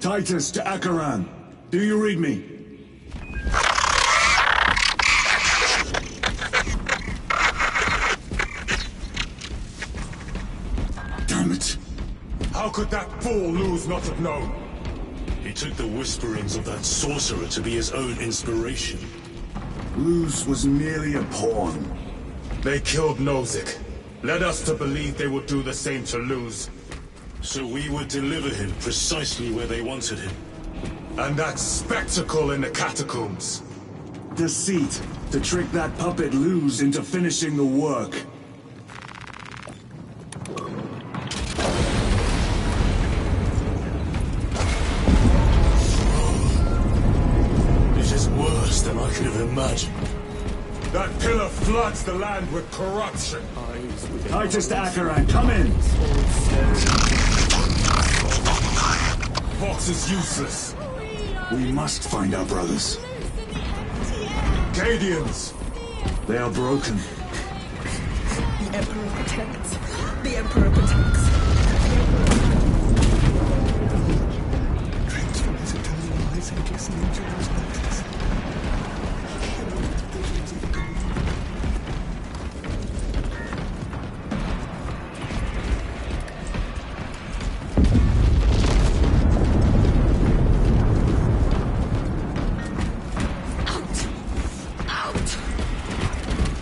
Titus to Acheran. Do you read me? Damn it. How could that fool Luz not have known? He took the whisperings of that sorcerer to be his own inspiration. Luz was merely a pawn. They killed Nozick. Led us to believe they would do the same to Luz. So we would deliver him precisely where they wanted him. And that spectacle in the catacombs. Deceit, to trick that puppet Luz into finishing the work. It is worse than I could have imagined. That pillar floods the land with corruption. Titus to Acheran, come in! Vox is useless. We must find our brothers. Cadians! They are broken. The Emperor protects. The Emperor protects.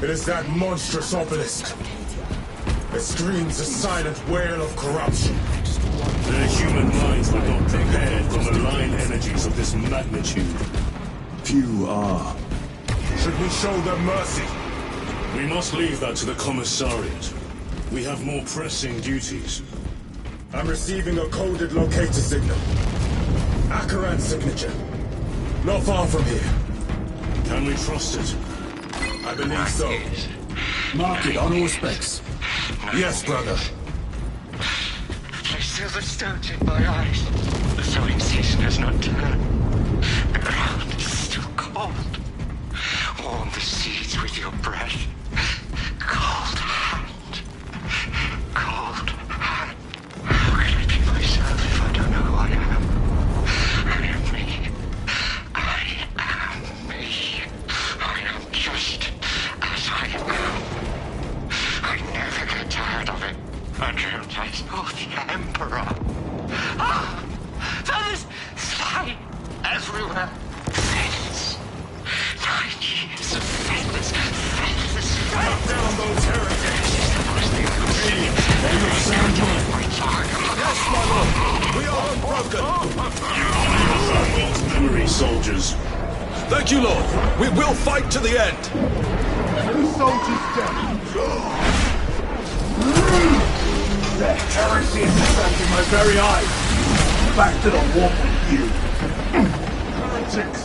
It is that monstrous obelisk. It screams a silent wail of corruption. Their human minds were not prepared for malign energies of this magnitude. Few are. Should we show them mercy? We must leave that to the commissariat. We have more pressing duties. I'm receiving a coded locator signal. Acheran's signature. Not far from here. Can we trust it? I believe so. Mark it on all specs. Yes, brother. I still the stones in my eyes. The sowing season has not turned. The ground is still cold. Warm the seeds with your breath. Cold hand. Cold hand. How can I be myself if I don't know who I am? I am me. I am me. I am just as I am. I never get tired of it. Until I saw the Emperor. Ah! There is slime everywhere. Feathers. 9 years of feathers. Feathers. Cut down those heretics! Yes, my lord! We are unbroken! Memory, soldiers. Thank you, Lord. We will fight to the end. The soldiers dead. The heresy is distracting my very eyes. Back to the warp with you. Heretics!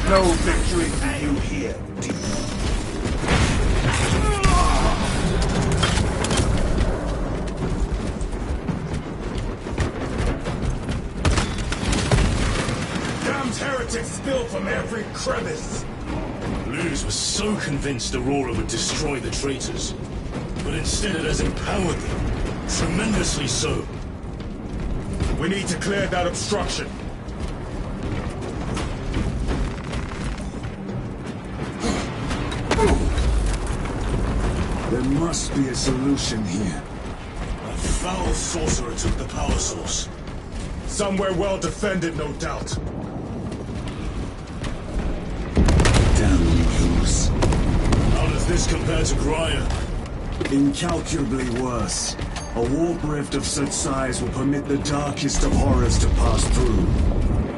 No victory for you here. Damned heretics spill from every crevice. Luz was so convinced Aurora would destroy the traitors. But instead it has empowered them. Tremendously so. We need to clear that obstruction. There must be a solution here. A foul sorcerer took the power source. Somewhere well defended, no doubt. Damn you, Luz. How does this compare to Graya? Incalculably worse. A warp rift of such size will permit the darkest of horrors to pass through.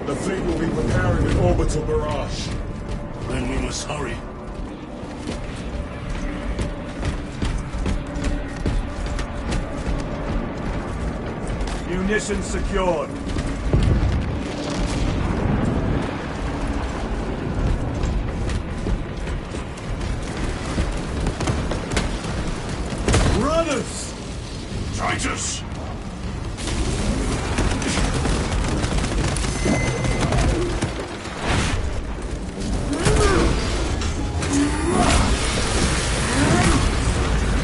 The fleet will be preparing an orbital barrage. Then we must hurry. Munitions secured. Runners! Titus!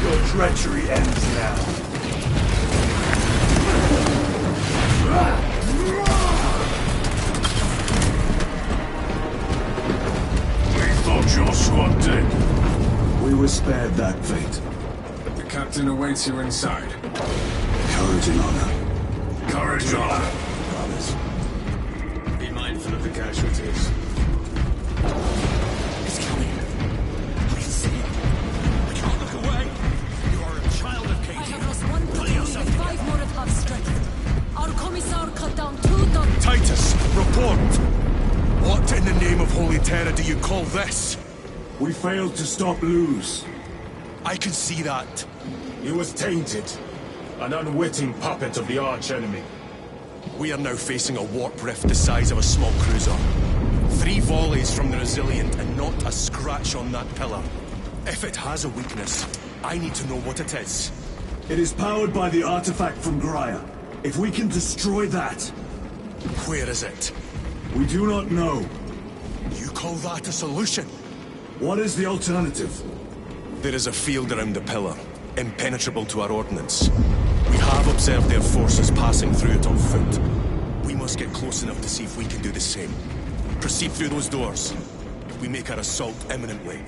Your treachery ends now. We thought your squad dead. We were spared that fate. The captain awaits you inside. Courage and honor. Courage, honor. Brothers. Be mindful of the casualties. It's coming. I can see it. I can't look away. You are a child of I Katie. have lost one platoon with 5 more at half strength. Our commissar cut down 2 dogs. Titus, report! What in the name of Holy Terror do you call this? We failed to stop Luz. I can see that. He was tainted. An unwitting puppet of the arch-enemy. We are now facing a warp rift the size of a small cruiser. 3 volleys from the Resilient and not a scratch on that pillar. If it has a weakness, I need to know what it is. It is powered by the artifact from Graia. If we can destroy that... Where is it? We do not know. You call that a solution? What is the alternative? There is a field around the pillar, impenetrable to our ordnance. We have observed their forces passing through it on foot. We must get close enough to see if we can do the same. Proceed through those doors. We make our assault imminently.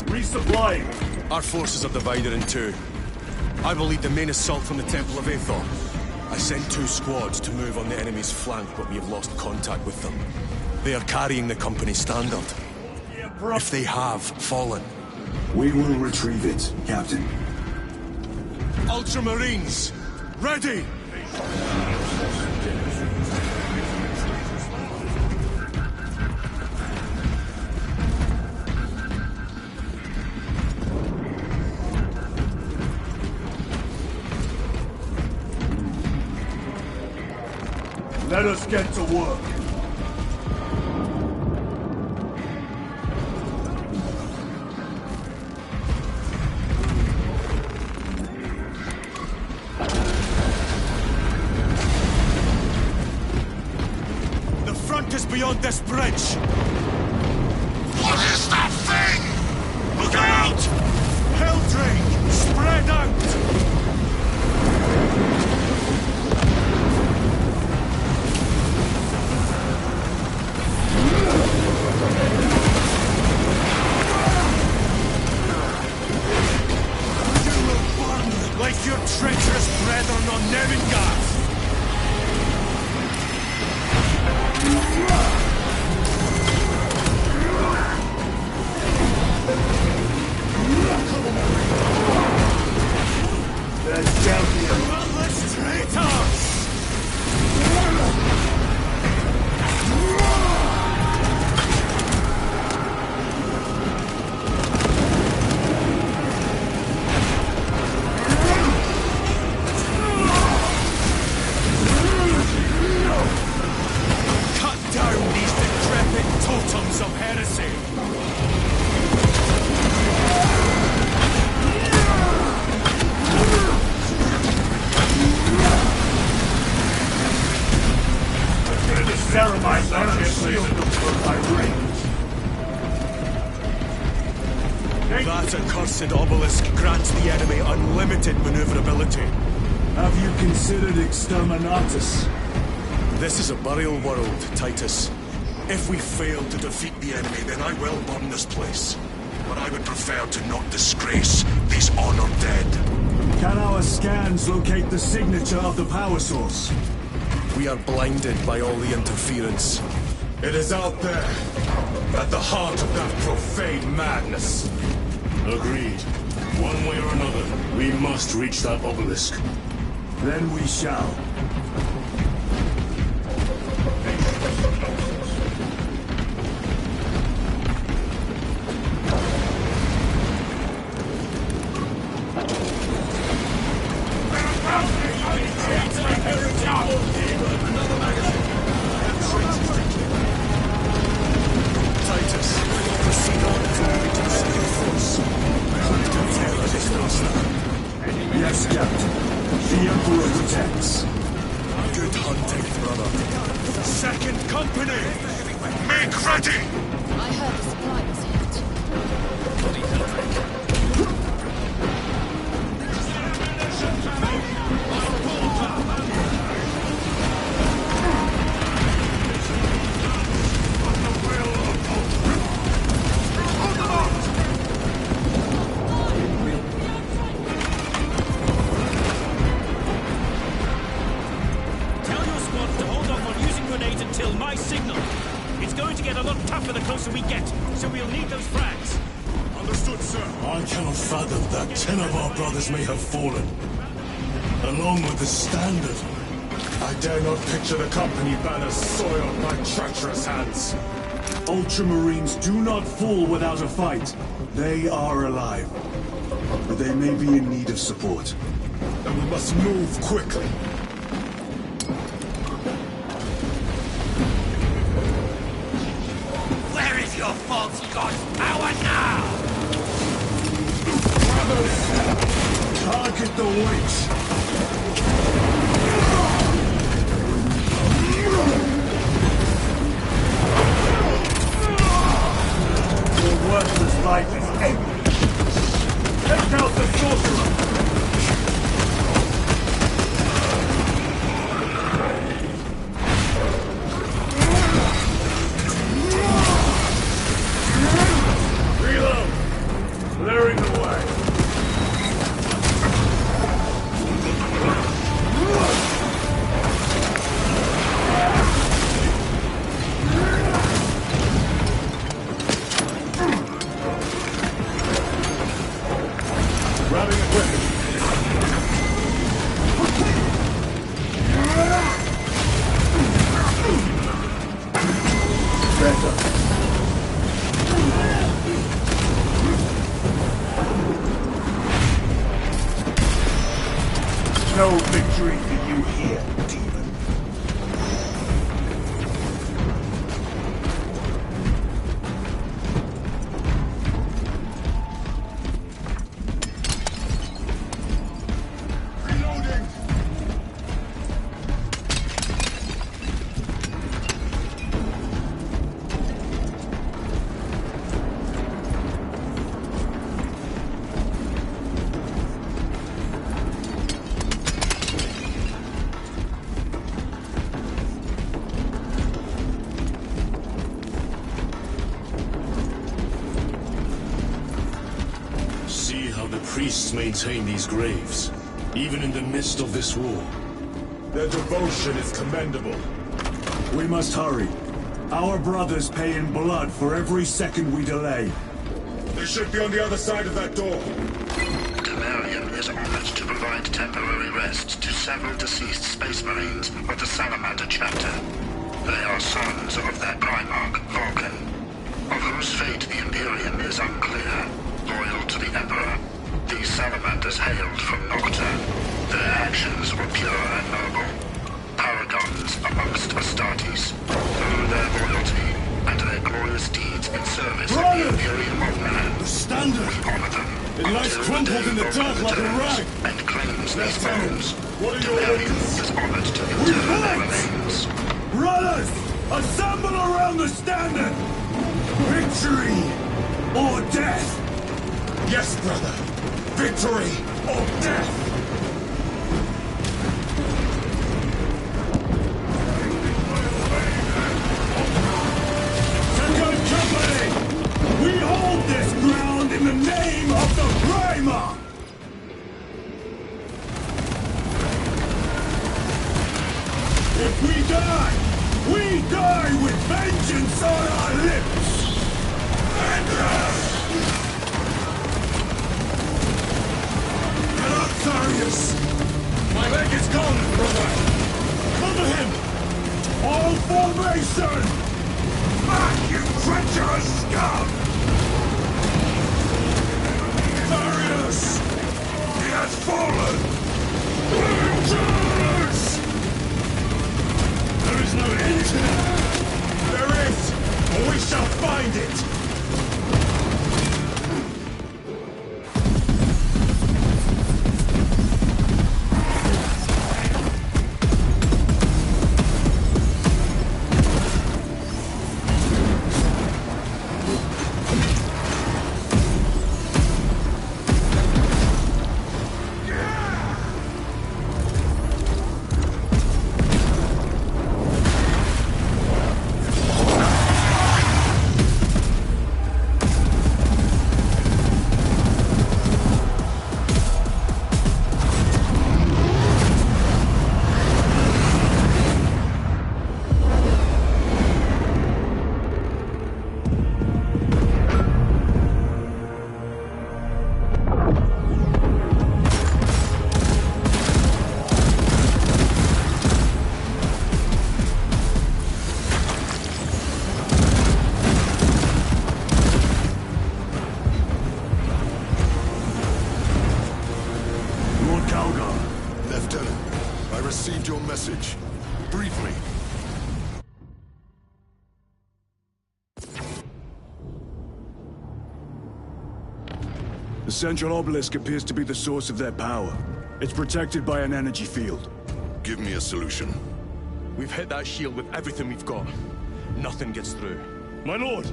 Resupplying. Our forces are divided in 2. I will lead the main assault from the Temple of Aethor. I sent 2 squads to move on the enemy's flank, but we have lost contact with them. They are carrying the company standard. If they have fallen. We will retrieve it, Captain. Ultramarines, ready! Let us get to work. The front is beyond this bridge! What is that thing? Look out! Helldrake, spread out! Like your treacherous brethren on Nevingath! There's champion. Bloodless traitors! Cut down these decrepit totems of heresy! Ceramize that shield from my rings. That accursed obelisk grants the enemy unlimited maneuverability. Have you considered exterminatus? This is a burial world, Titus. If we fail to defeat the enemy, then I will burn this place. But I would prefer to not disgrace these honored dead. Can our scans locate the signature of the power source? We are blinded by all the interference. It is out there, at the heart of that profane madness. Agreed. One way or another, we must reach that obelisk. Then we shall. Titus, proceed on until we can see the force. Clifton Taylor is faster. Yes, Captain. The Emperor protects. Good hunting, brother. Second company! Make ready! I heard the supply was hit. Tell your squad to hold off on using grenades until my signal. It's going to get a lot tougher the closer we get, so we'll need those frags. Understood, sir. I cannot fathom that 10 of our brothers may have fallen. Along with the standard. I dare not picture the company banners soiled by treacherous hands. Ultramarines do not fall without a fight. They are alive. But they may be in need of support. And we must move quickly. Where is your false god's power now? Target the witch! Your worthless life is empty! Take out the sorcerer! Reload! Clearing the way! Grabbing equipment. Better. No victory for you here, demon. Reloading! See how the priests maintain these graves, even in the midst of this war. Their devotion is commendable. We must hurry. Our brothers pay in blood for every second we delay. They should be on the other side of that door. Temerium is honored to provide temporary rest to several deceased space marines of the Salamander chapter. They are sons of their primarch, Vulcan, of whose fate the Imperium is unclear. Loyal to the Emperor, these Salamanders hailed from Nocturne. Their actions were pure and noble. Paragons amongst Astartes, through their loyalty and their glorious deeds in service of the Imperium of Man. The standard! We honor them. It lies until crumpled day in the Vulcan dark like a returns rag. and claims these bones. What are your Temerium orders? is honored to return their remains. Brothers! Assemble around the standard! Victory or death! Yes, brother. Victory or death! message. Briefly. The central obelisk appears to be the source of their power. It's protected by an energy field. Give me a solution. We've hit that shield with everything we've got. Nothing gets through. My lord!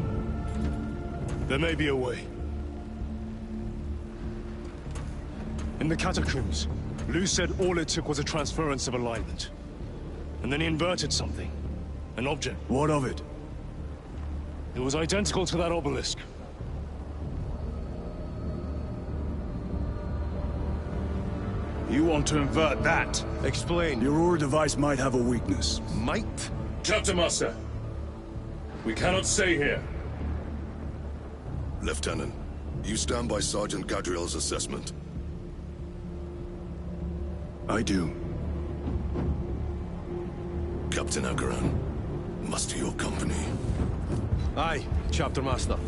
There may be a way. In the catacombs, Lu said all it took was a transference of alignment. And then he inverted something. An object. What of it? It was identical to that obelisk. You want to invert that? Explain. The Aurora device might have a weakness. Might? Chapter Master. We cannot stay here. Lieutenant, you stand by Sergeant Gadriel's assessment. I do. Captain Akaran, muster your company. Aye, Chapter Master.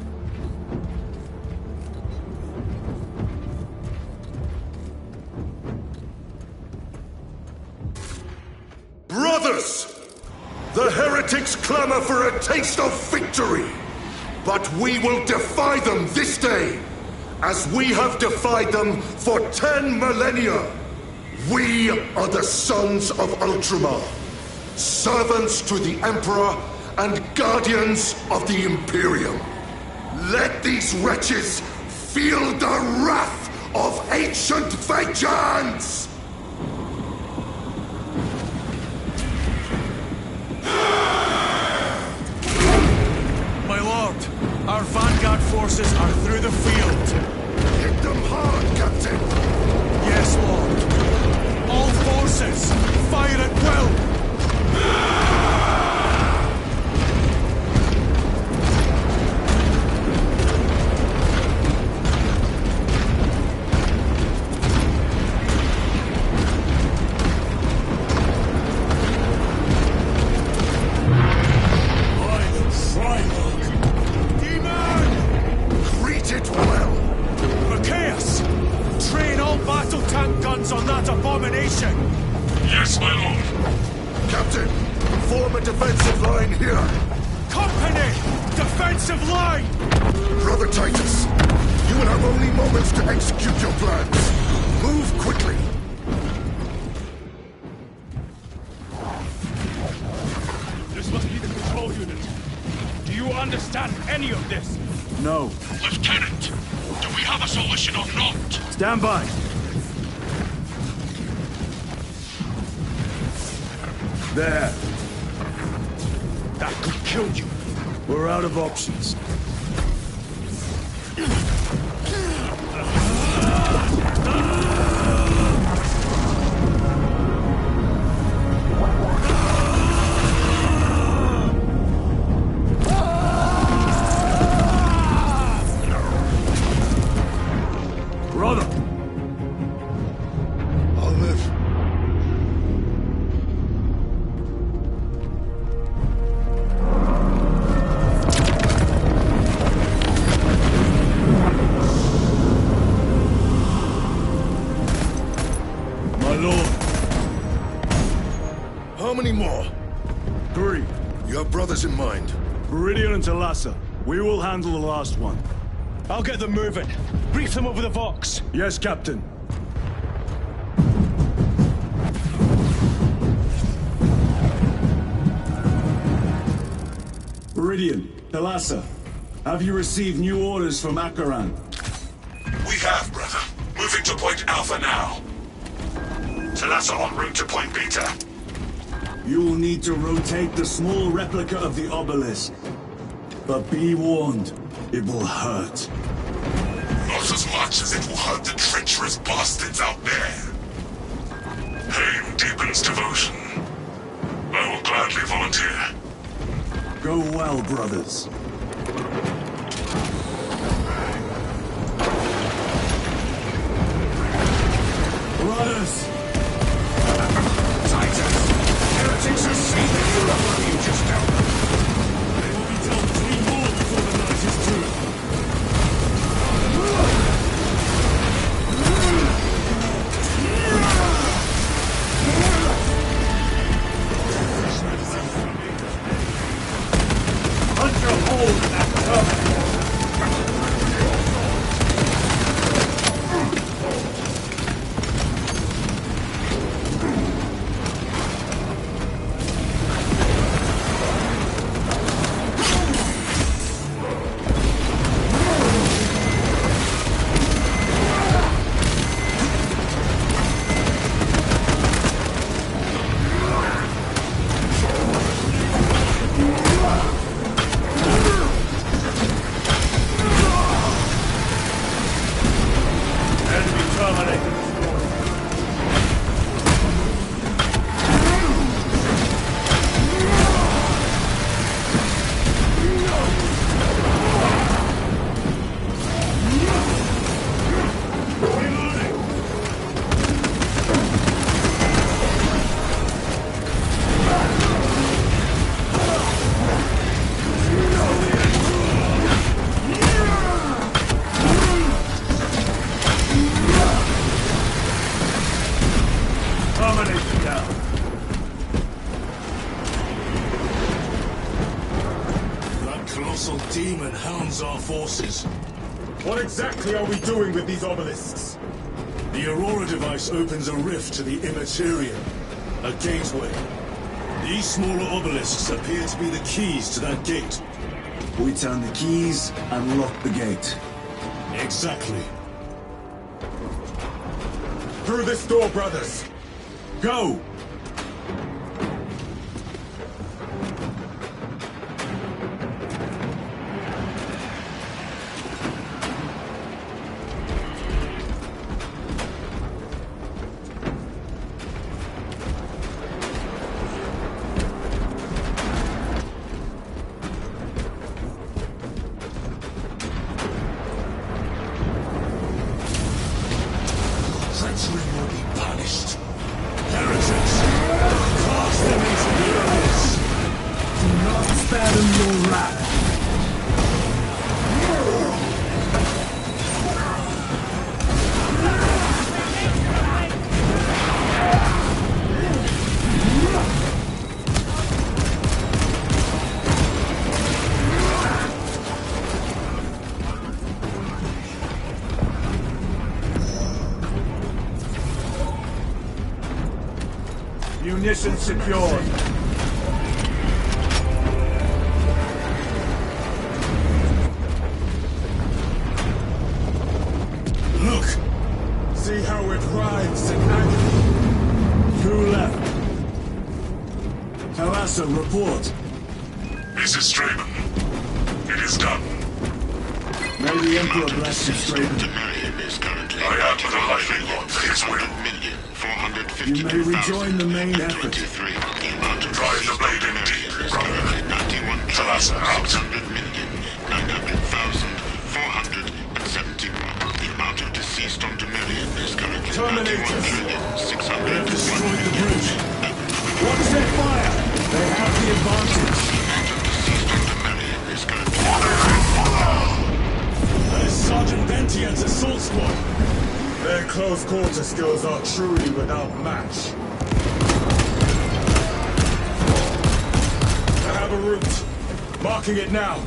Brothers! The heretics clamor for a taste of victory! But we will defy them this day, as we have defied them for 10 millennia! We are the sons of Ultramar, servants to the Emperor and guardians of the Imperium. Let these wretches feel the wrath of ancient vengeance! My lord, our vanguard forces are through the field. Hit them hard, Captain! Yes, lord. All forces, fire at will! Greet it well! Macias! Train all battle tank guns on that abomination! Yes, my lord. Captain, form a defensive line here! Company! Defensive line! Brother Titus, you will have only moments to execute your plans. Move quickly! This must be the control unit. Do you understand any of this? No. Lieutenant, do we have a solution or not? Stand by. There. That could kill you. We're out of options. Brother! I'll live. My lord. How many more? 3. You have brothers in mind. Viridian and Talassa. We will handle the last one. I'll get them moving. Brief them over the Vox. Yes, Captain. Viridian, Talassa, have you received new orders from Akaran? We have, brother. Moving to point Alpha now. Talassa en route to point Beta. You will need to rotate the small replica of the obelisk. But be warned, it will hurt. Not as much as it will hurt the treacherous bastards out there. Pain deepens devotion. I will gladly volunteer. Go well, brothers. Brothers! Titus! Heretics have seen that you're a you just now. They will be told 3 more before the night is through. What exactly are we doing with these obelisks? The Aurora device opens a rift to the Immaterium, a gateway. These smaller obelisks appear to be the keys to that gate. We turn the keys and lock the gate. Exactly. Through this door, brothers! Go! Treachery will be punished. Heretics! Cast them into the abyss! Do not spare them your wrath! Munitions secured. Look! See how it writhes in agony. Who left? Halasso, report. This is Straben. It is done. May the Emperor bless you, Straben. Demarian is currently I am but a lightning rod for his will. 450 You may rejoin the main effort. Drive the blade in deep, brother. Thalassa out. 900,471. The amount of deceased on Demarian is currently Terminators. 91,600,000. They have destroyed the bridge. Watch their fire! They have the advantage. The amount of deceased on Demarian is currently That is Sergeant Bentian's assault squad. Their close quarter skills are truly without match. I have a route. Marking it now.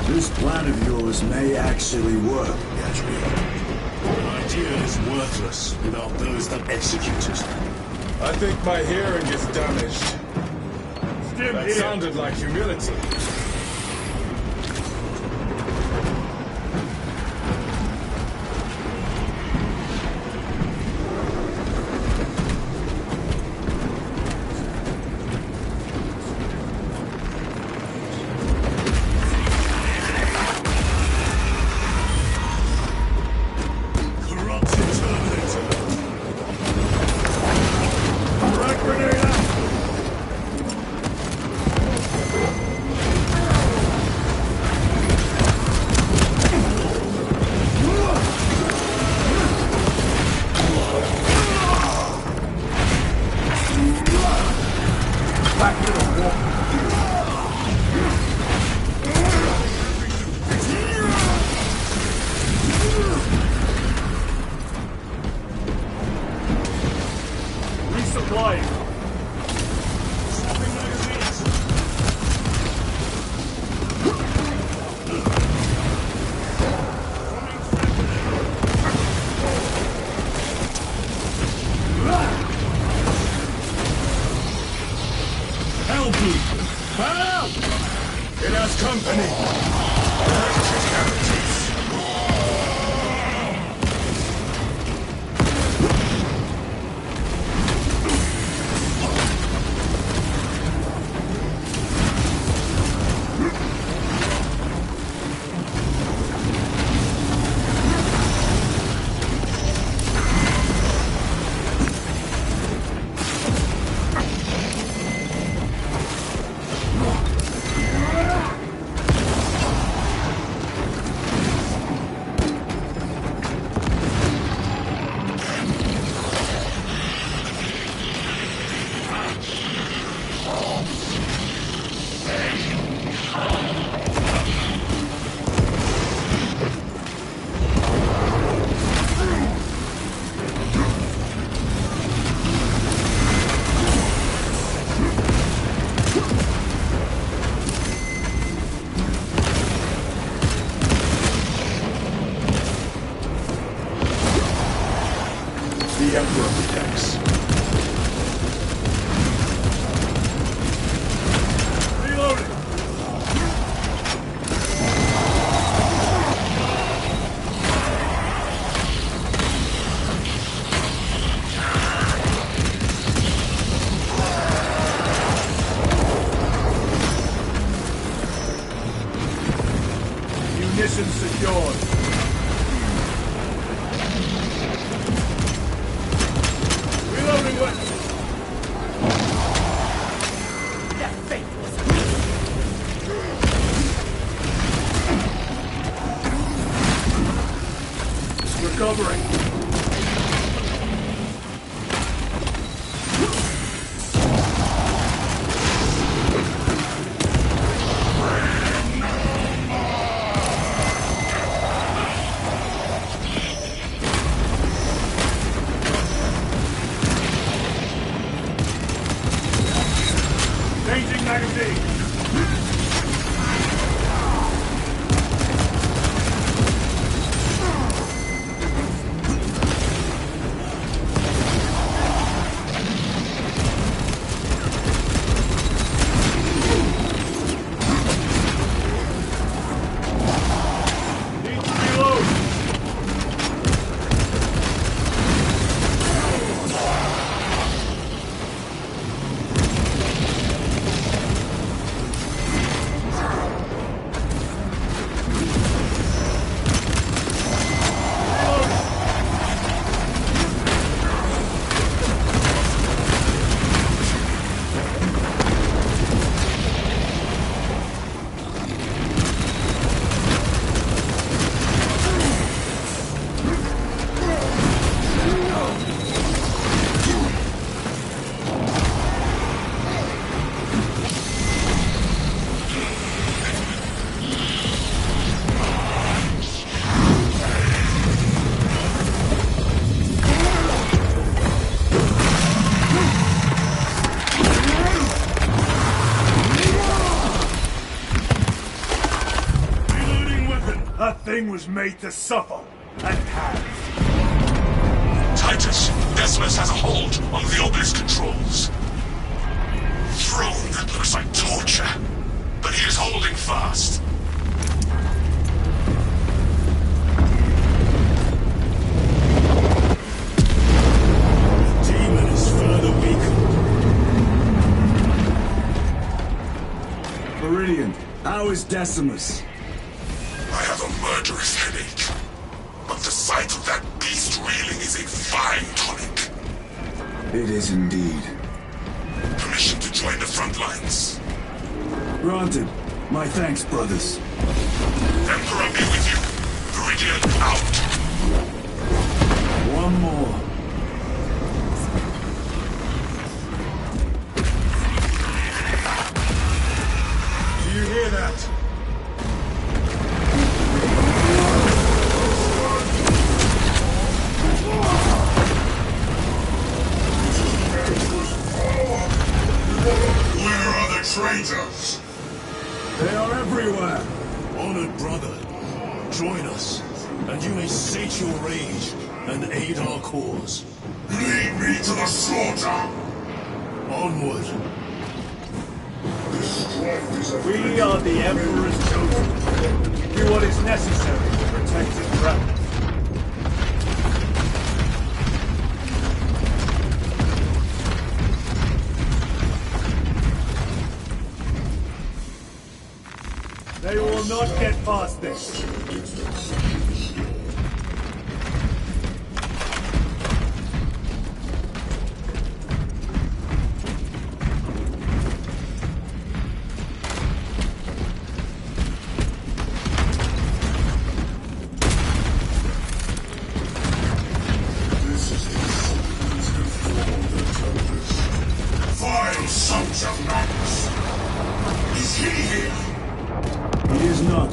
This plan of yours may actually work. An idea is worthless without those that execute it. I think my hearing is damaged. That sounded like humility. Corrupted Terminator. Frag grenade out! Back to the wall. Resupplying. Swapping magazines. Hellboot! Help! It has company! yours. Reloading weapon. Recovering. Changing magazine. That thing was made to suffer, and has. Titus, Decimus has a hold on the obelisk controls. Throne that looks like torture, but he is holding fast. The demon is further weakened. Meridian, how is Decimus? I have a murderous headache, but the sight of that beast reeling is a fine tonic. It is indeed. Permission to join the front lines. Granted. My thanks, brothers. Emperor be with you. Meridian out. One more. Do you hear that? Where are the traitors? They are everywhere. Honored brother, join us, and you may sate your rage and aid our cause. Lead me to the slaughter! Onward. We are the Emperor's chosen. Do what is necessary to protect his realm. They will not get past this. Vile sons of Magnus! Is he here? He is not.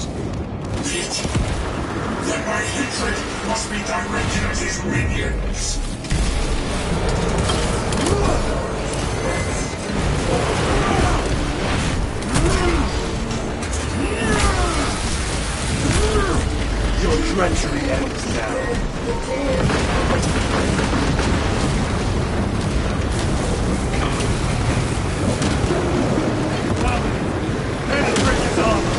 Then my hatred must be directed at his minions! Your treachery ends now. Penetrate his armor!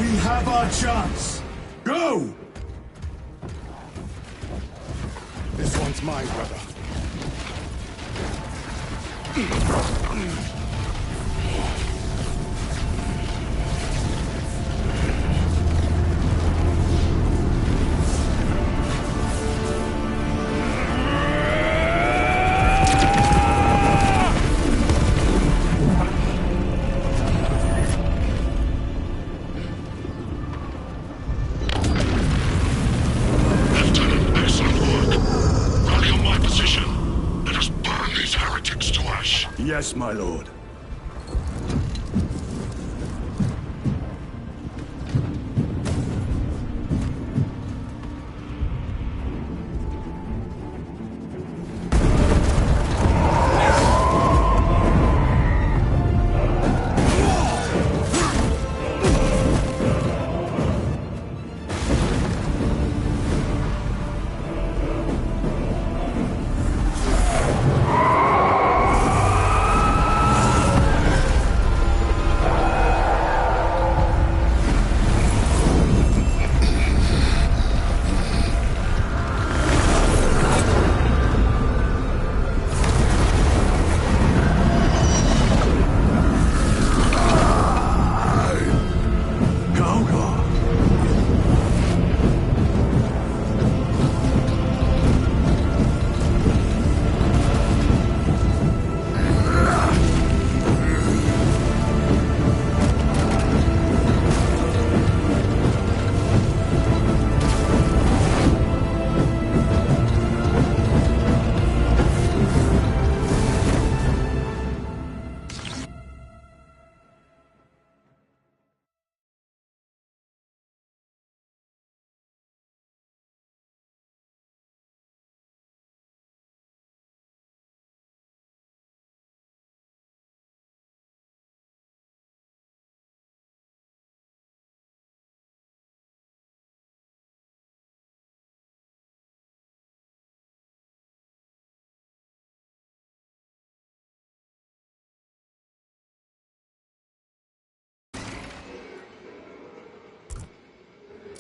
We have our chance! Go! This one's mine, brother. Yes, my lord.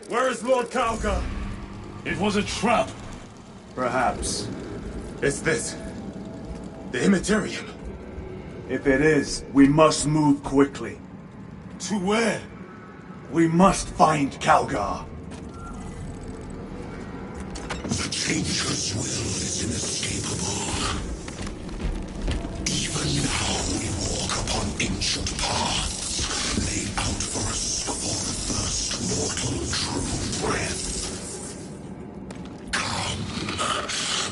Where is Lord Kauka? It was a trap. Perhaps. It's this. The Immaterium. If it is, we must move quickly. To where? We must find Calgar. The Changer's will is inescapable. Even now we walk upon ancient paths, laid out for us before the first mortal drew breath.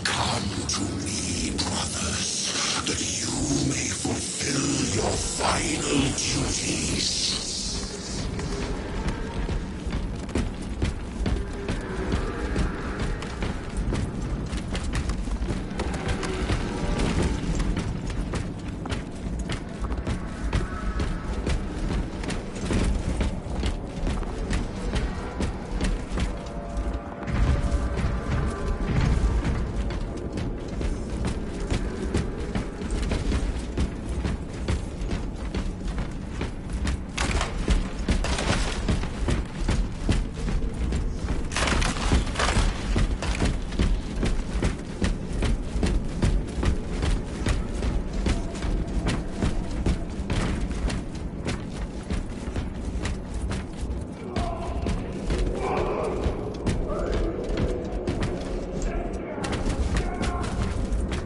Come to me, brothers, that you may fulfill your final duties.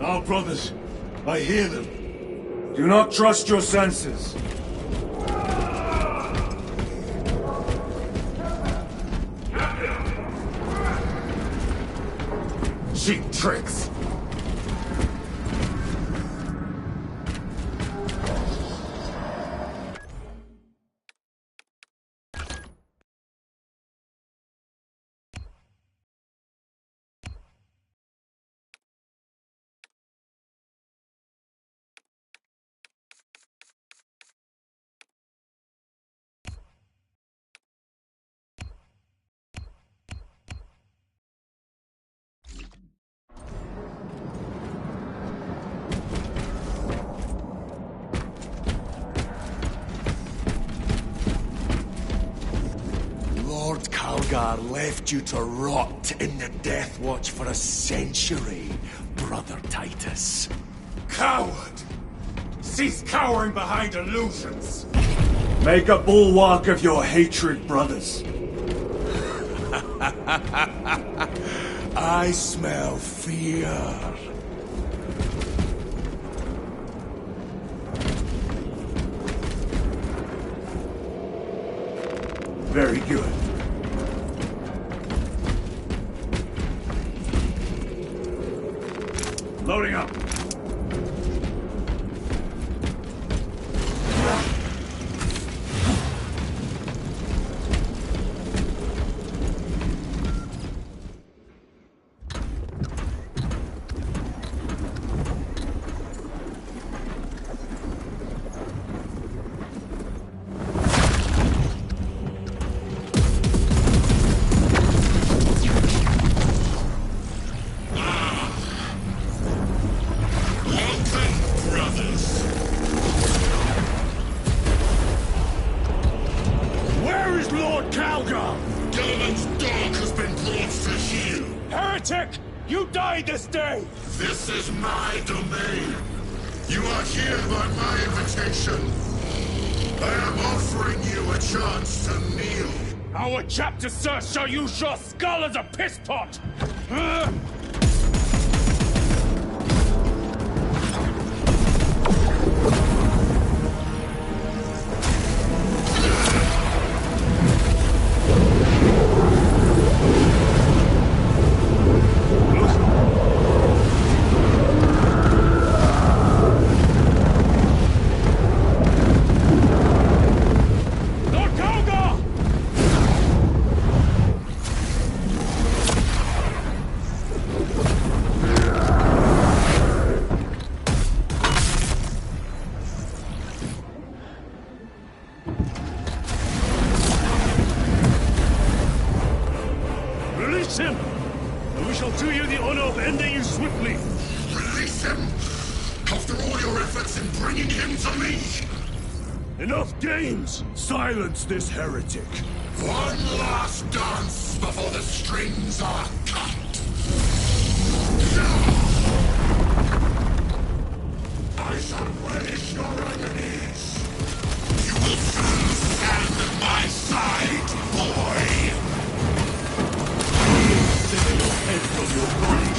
Our brothers. I hear them. Do not trust your senses. Cheap tricks. Calgar left you to rot in the Death Watch for a century, Brother Titus. Coward! Cease cowering behind illusions! Make a bulwark of your hatred, brothers. I smell fear. Very good. Loading up. This day! This is my domain. You are here by my invitation. I am offering you a chance to kneel. Our chapter, sir, shall use your skull as a piss pot! Him, and we shall do you the honor of ending you swiftly. Release him! After all your efforts in bringing him to me! Enough games! Silence this heretic! One last dance before the strings are cut! I shall punish your enemies! You will soon stand at my side, boy! Head from your body!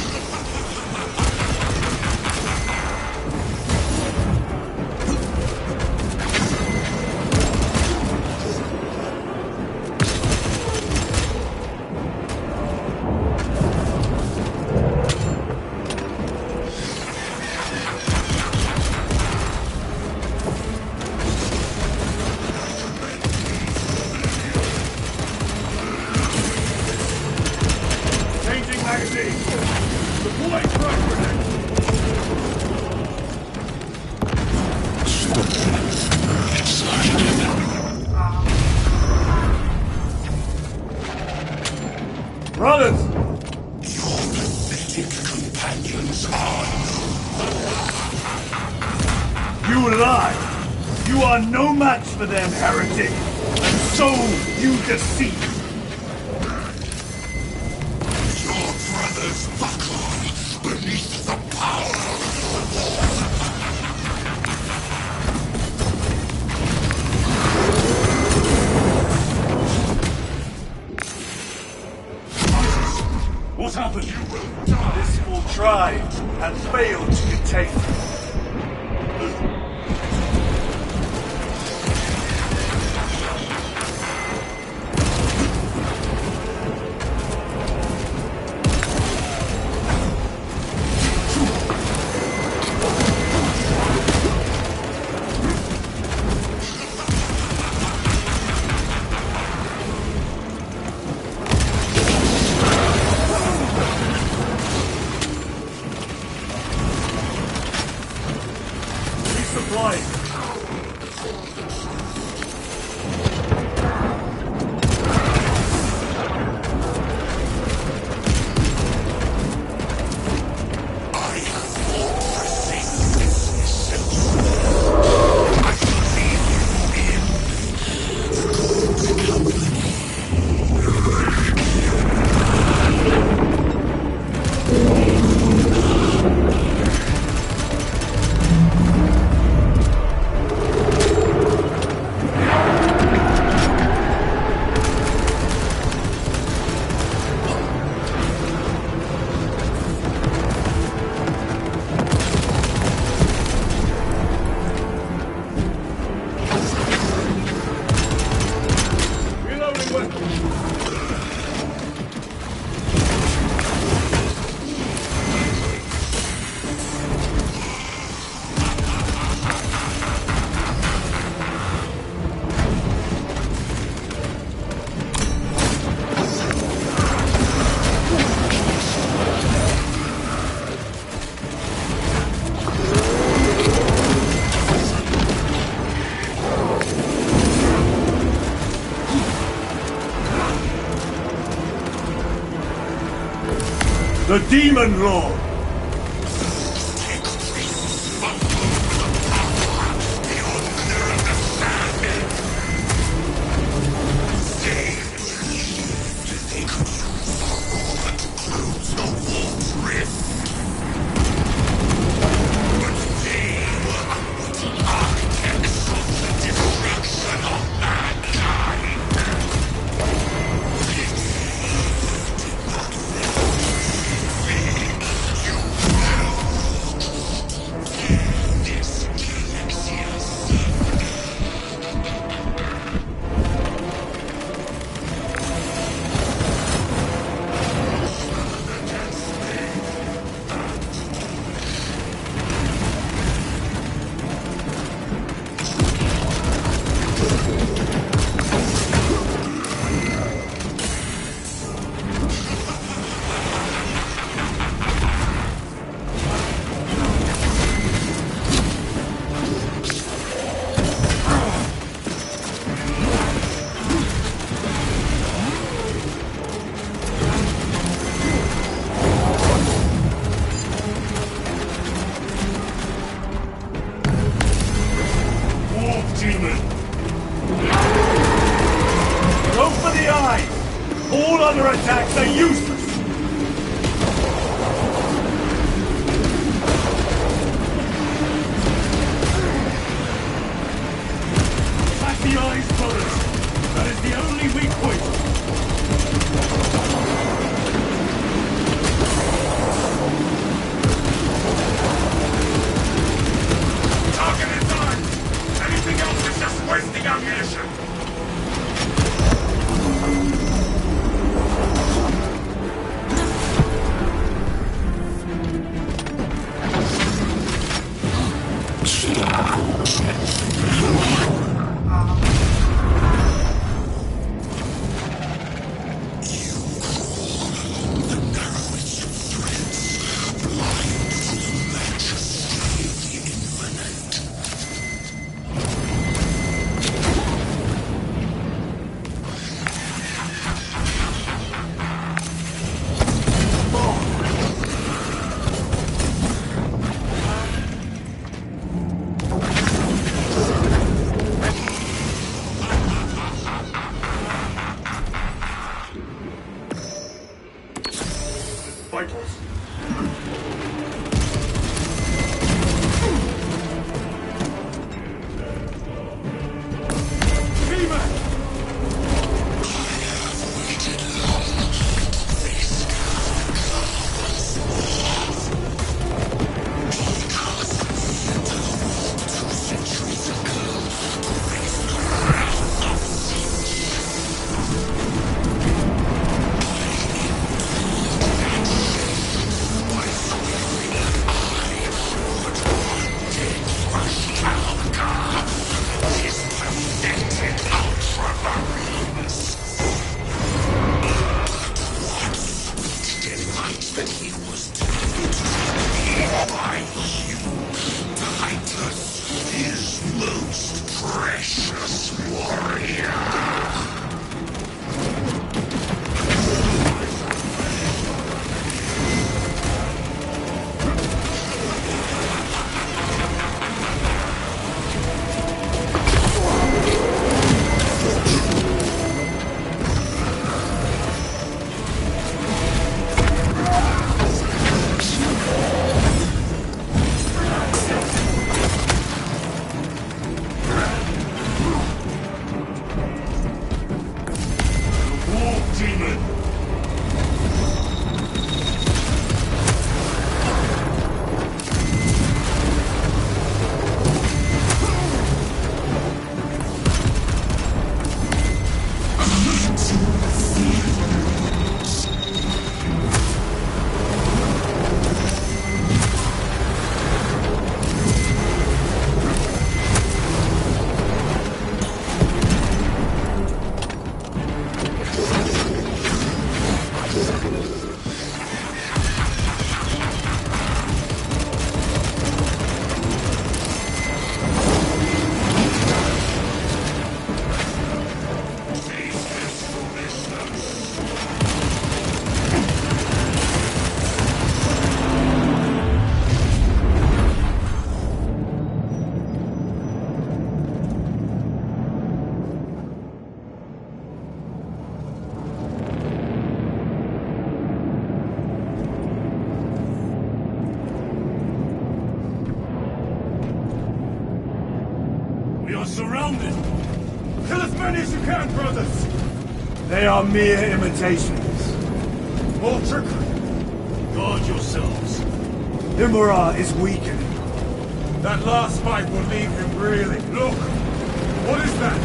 Brothers! Your pathetic companions are You lie! You are no match for them, heretic! And so you deceive! Your brothers buckle beneath the power of the war. What happened? This small tribe has failed to contain me. The Demon Lord! attacks are useless! Attack the eyes, brothers! That is the only weak point! Target is on! Anything else is just wasting ammunition! surrounded! Kill as many as you can, brothers! They are mere imitations. More trickery! Guard yourselves. Himura is weakening. That last fight will leave him reeling. Look! What is that?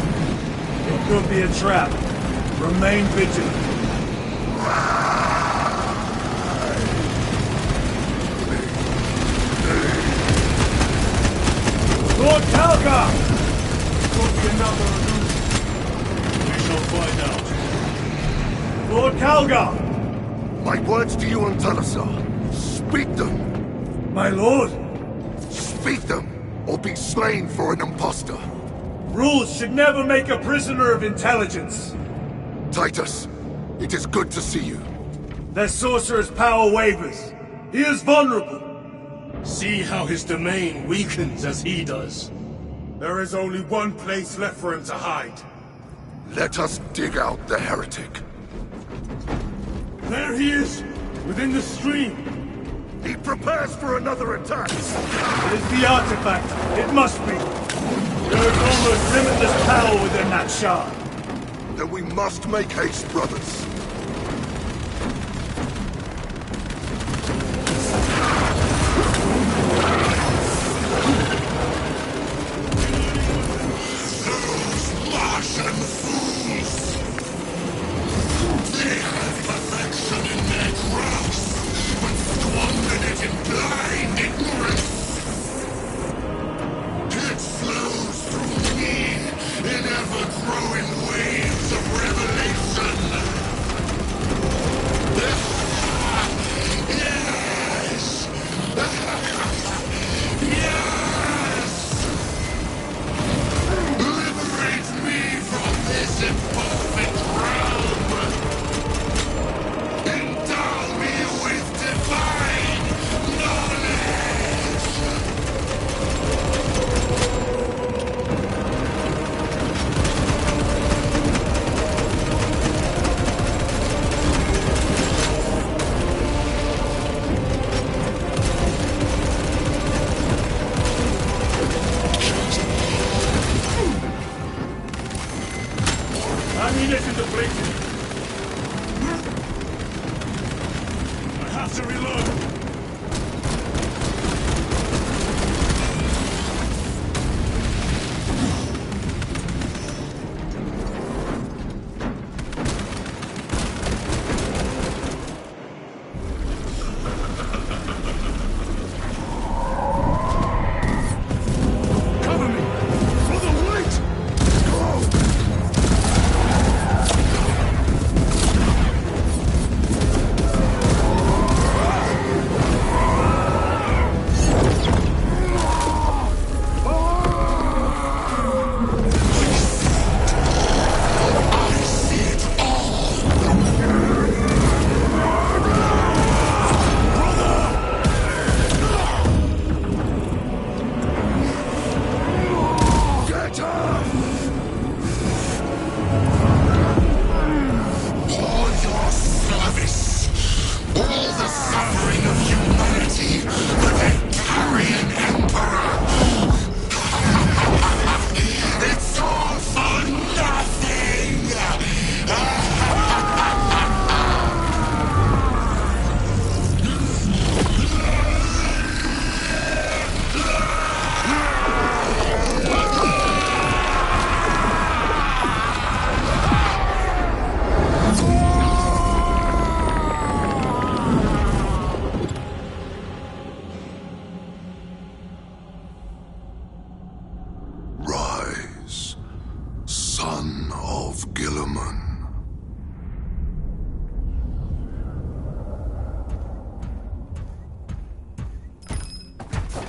It could be a trap. Remain vigilant. Lord Kalgar! Could be another illusion. We shall find out. Lord Kalgar! My words to you on Talasar. Speak them! My lord! Speak them, or be slain for an impostor. Rules should never make a prisoner of intelligence. Titus, it is good to see you. Their sorcerer's power wavers. He is vulnerable. See how his domain weakens as he does. There is only one place left for him to hide. Let us dig out the heretic. There he is, within the stream. He prepares for another attack. It is the artifact. It must be. There is almost limitless power within that shard. Then we must make haste, brothers. Martian fools! They have perfection in their grasp, but squandered it in blind ignorance. It flows through me in ever-growing waves of revelation. Yes! Yes! Liberate me from this imperfect realm! Endow me with divine knowledge! Ammunition depleted. I have to reload. Cover me! For the weight! Get up! All your service, all the suffering of humanity for that carrion emperor. It's all for nothing! Rise, son of Gilliman.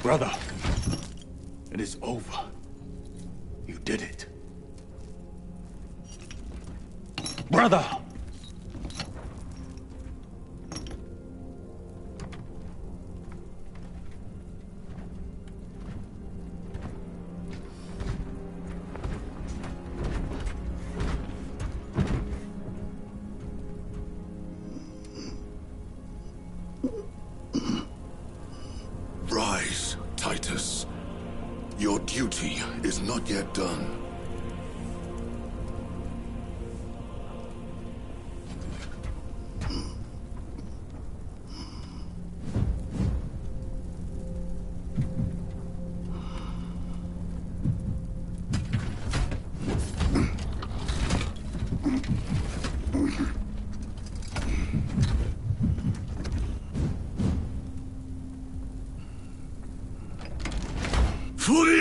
Brother, it is over. You did it. Brother! Rise, Titus. Your duty is not yet done.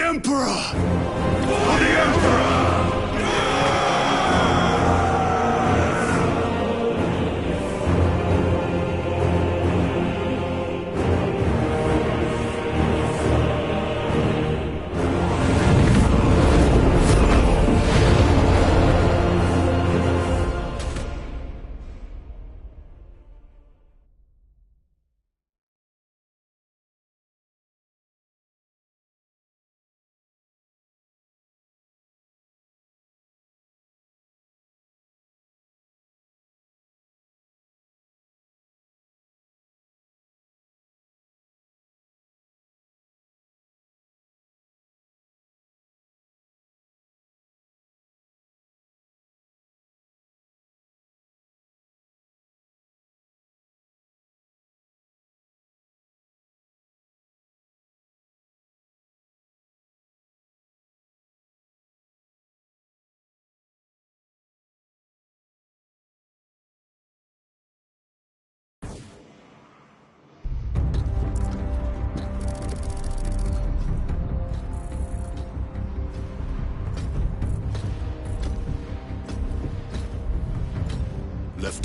Emperor! For the Emperor!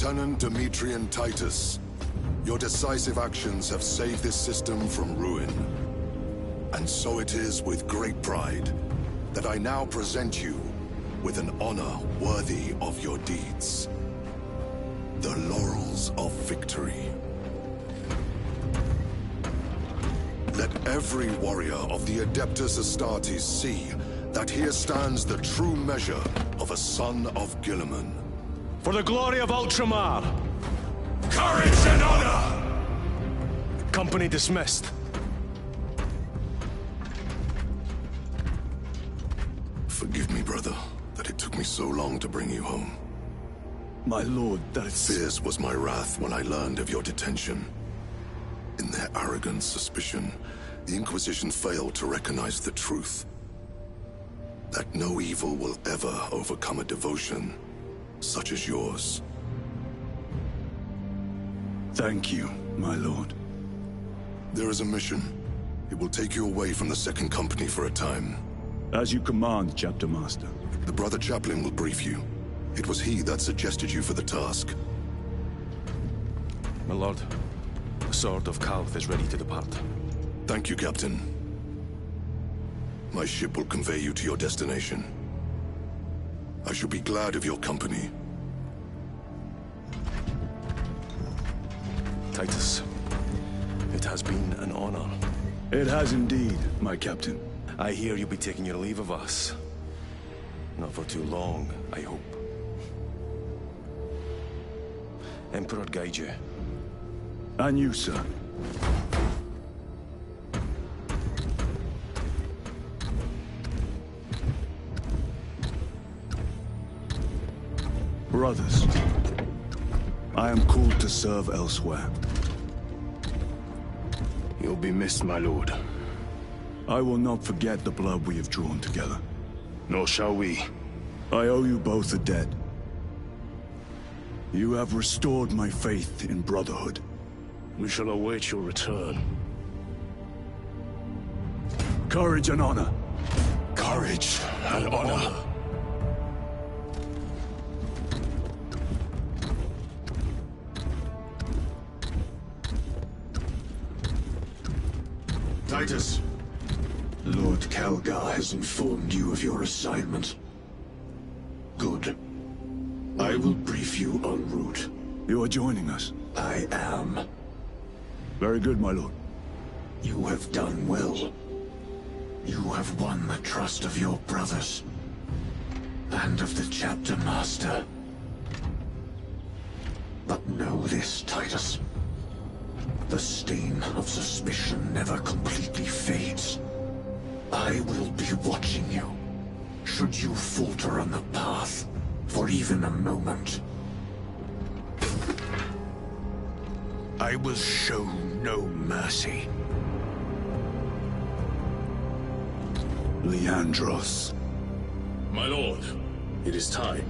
Lieutenant Demetrian Titus, your decisive actions have saved this system from ruin. And so it is with great pride that I now present you with an honor worthy of your deeds. The Laurels of Victory. Let every warrior of the Adeptus Astartes see that here stands the true measure of a son of Guilliman. For the glory of Ultramar! Courage and honor! Company dismissed. Forgive me, brother, that it took me so long to bring you home. My lord, that's... Fierce was my wrath when I learned of your detention. In their arrogant suspicion, the Inquisition failed to recognize the truth. That no evil will ever overcome a devotion such as yours. Thank you, my lord. There is a mission. It will take you away from the Second Company for a time. As you command, Chapter Master. The Brother Chaplain will brief you. It was he that suggested you for the task. My lord, the Sword of Kalth is ready to depart. Thank you, Captain. My ship will convey you to your destination. I shall be glad of your company. Titus, it has been an honor. It has indeed, my captain. I hear you'll be taking your leave of us. Not for too long, I hope. Emperor guide you. And you, sir. Brothers, I am called to serve elsewhere. You'll be missed, my lord. I will not forget the blood we have drawn together. Nor shall we. I owe you both a debt. You have restored my faith in brotherhood. We shall await your return. Courage and honor. Courage and honor. Titus, Lord Calgar has informed you of your assignment. Good. I will brief you en route. You are joining us. I am. Very good, my lord. You have done well. You have won the trust of your brothers. And of the Chapter Master. But know this, Titus. The stain of suspicion never completely fades. I will be watching you, should you falter on the path for even a moment. I will show no mercy. Leandros. My lord, it is time.